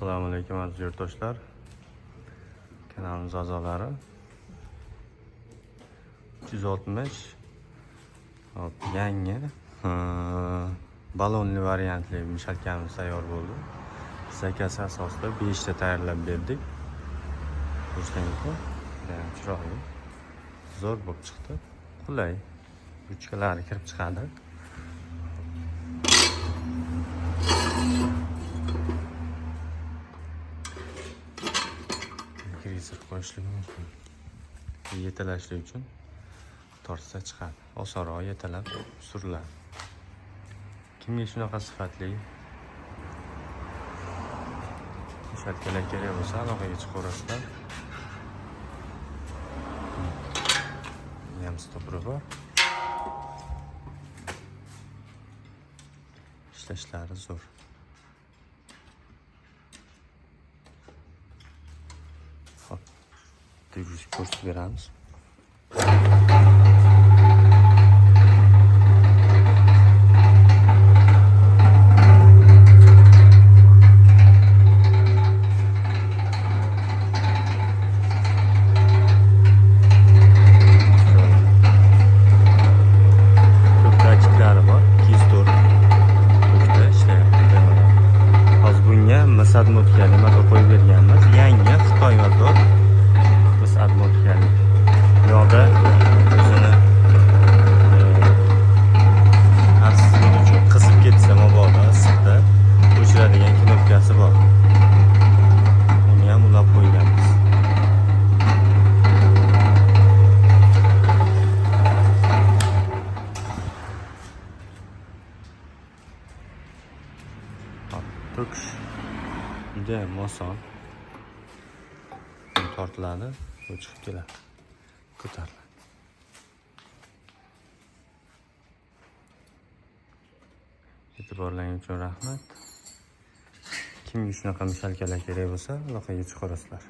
Assalomu alaykum aziz yurtdoshlar. Kanalimiz a'zolari. 360 yangi balonli variantli mishalkamiz tayyor bo'ldi. Zakaz asosida 5 ta tayyorlab berdik. Ko'rsangizlar, chiroyli, zo'r bo'lib chiqdi. Qulay. Ruchkalari kirib chiqadi. Grizir qo'yishlik mumkin. Yetalashlik uchun tortsa chiqadi. Osonroq yetalab suriladi. Kimga shunaqa sifatli mishalkalar kerak bo'lsa, aloqaga chiqaverasizlar. Ham stopuri bor. Ishlashlari zo'r. Hop. Duyurishni ko'rsatib beramiz. Misad motkali motor qo'yib berganmiz. Yangi Xitoy motor. Misad motkali. Bu yoqda o'zini xavfsizlik uchun qizib ketsa mabodo issiqda o'chiradigan knopkasi bor. Uni ham ulab qo'yganmiz. To'kish juda oson. Tortiladi, u chiqib keladi. Ko'tariladi. E'tiborlaringiz uchun rahmat. Kimga shunaqa mishalkalar kerak bo'lsa, aloqaga chiqaverasizlar.